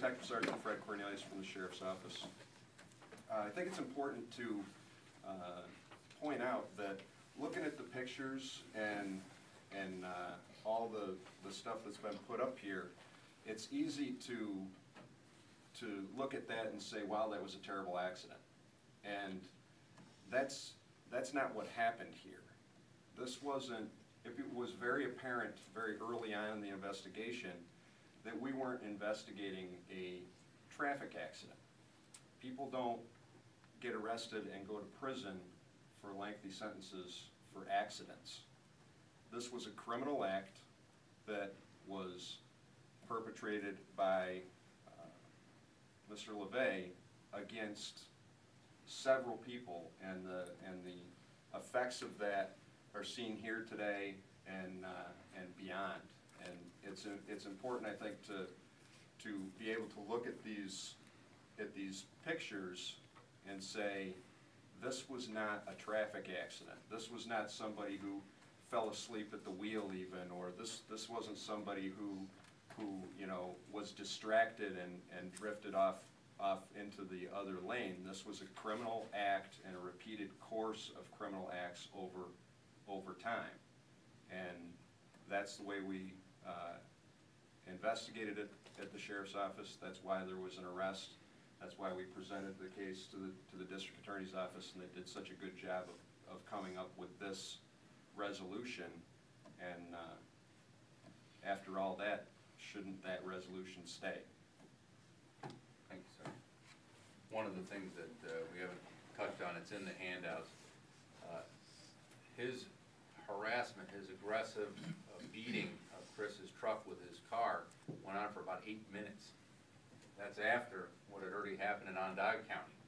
Detective Sergeant Fred Cornelius from the Sheriff's Office. I think it's important to point out that looking at the pictures and all the stuff that's been put up here, it's easy to look at that and say, wow, that was a terrible accident. And that's not what happened here. This wasn't, it was very apparent very early on in the investigation that we weren't investigating a traffic accident. People don't get arrested and go to prison for lengthy sentences for accidents. This was a criminal act that was perpetrated by Mr. LeVea against several people, and the effects of that are seen here today and beyond. And it's important, I think, to be able to look at these pictures and say, this was not a traffic accident. This was not somebody who fell asleep at the wheel even, or this wasn't somebody who you know, was distracted and drifted off into the other lane. This was a criminal act and a repeated course of criminal acts over time. And that's the way we investigated it at the Sheriff's Office. That's why there was an arrest. That's why we presented the case to the District Attorney's Office, and they did such a good job of coming up with this resolution. And after all that, shouldn't that resolution stay? Thank you, sir. One of the things that we haven't touched on, it's in the handouts, his harassment, his aggressive beating of Chris's truck with his car went on for about 8 minutes. That's after what had already happened in Onondaga County.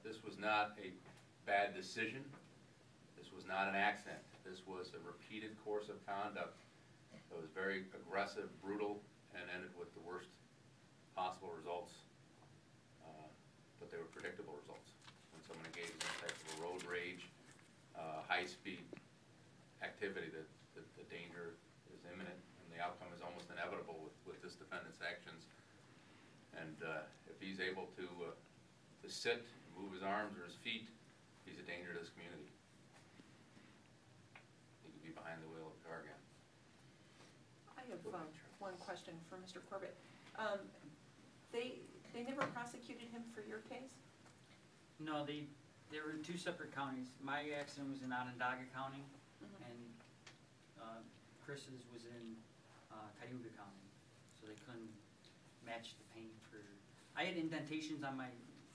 This was not a bad decision. This was not an accident. This was a repeated course of conduct that was very aggressive, brutal, and ended with the worst possible results. But they were predictable results. When someone engages in type of a road rage, high-speed activity, that the danger is imminent, and the outcome is almost inevitable with this defendant's actions. And if he's able to sit, move his arms or his feet, he's a danger to this community. He could be behind the wheel of a car again. I have one question for Mr. Corbett. They never prosecuted him for your case? No, they were in 2 separate counties. My accident was in Onondaga County, and Chris's was in Cayuga County, so they couldn't match the paint for. I had indentations on my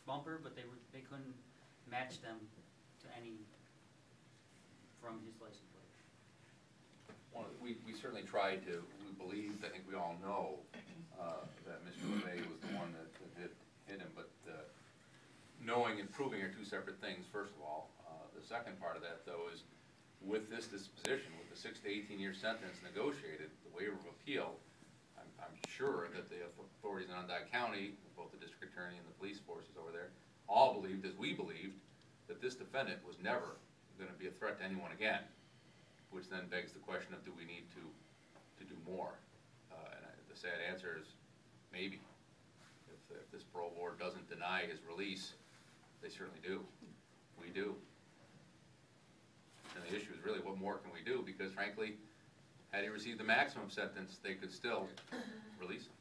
bumper, but they couldn't match them to any from his license plate. Well, we certainly tried to. We believed, I think we all know, that Mr. LeVea was the one that did hit him, but knowing and proving are 2 separate things, first of all. The second part of that, though, is with this disposition, with the 6 to 18-year sentence negotiated, the waiver of appeal, I'm sure that the authorities in Onondaga County, both the district attorney and the police forces over there, all believed, as we believed, that this defendant was never going to be a threat to anyone again, which then begs the question of, do we need to do more? And the sad answer is maybe. If this parole board doesn't deny his release, they certainly do. We do. And the issue is really, what more can we do? Because frankly, had he received the maximum sentence, they could still release him.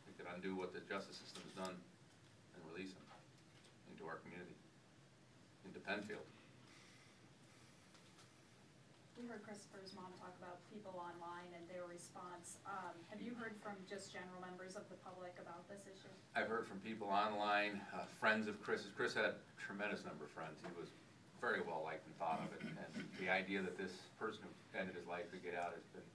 We could undo what the justice system has done and release him into our community, into Penfield. We heard Christopher's mom talk about people online and their response. Have you heard from just general members of the public about this issue? I've heard from people online, friends of Chris's. Chris had a tremendous number of friends. He was very well liked and thought of it. And the idea that this person who ended his life could get out has been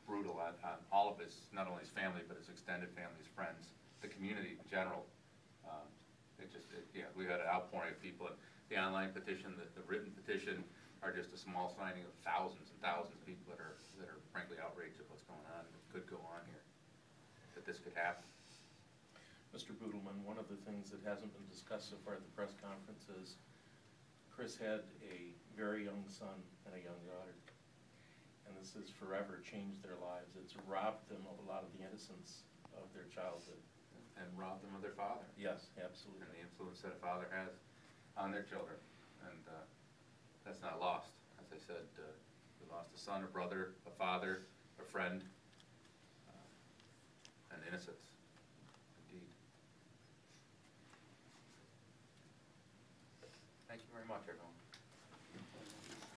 brutal on all of his, not only his family, but his extended family, his friends, the community in general. Yeah, we had an outpouring of people. The online petition, the written petition, are just a small signing of thousands and thousands of people that are frankly outraged at what's going on, that could go on here, that this could happen. Mr. Boodleman, one of the things that hasn't been discussed so far at the press conference is Chris had a very young son and a young daughter, and this has forever changed their lives. It's robbed them of a lot of the innocence of childhood. And robbed them of their father. Yes, And absolutely. the influence that a father has on their children. And that's not lost. As I said, we lost a son, a brother, a father, a friend, and innocence, indeed. Thank you very much, everyone.